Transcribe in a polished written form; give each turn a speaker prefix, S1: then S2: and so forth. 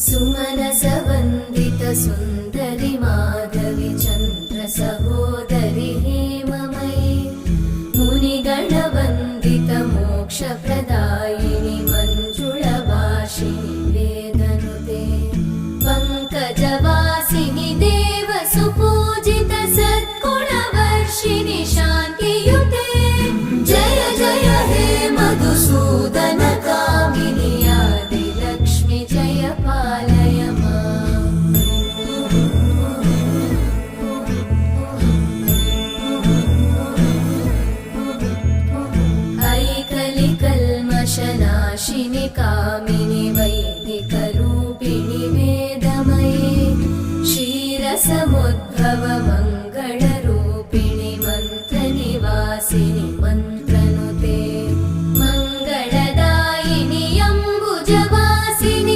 S1: सुमनसवन्दित सुन्दरि माधवि चन्द्र सहोदरि हेममयि मुनिगणवन्दित मोक्षप्रदायिनि मञ्जुळभाषिणि वेदनुते पङ्कजवासिनि देवसुपूजित सद्गुणवर्षिणि शान्तियुते जय जय हे मधुसूदन कामिनि आदिलक्ष्मि जय पालय माम्। ऐकलिकल्मषनाशिनि कामिनि वै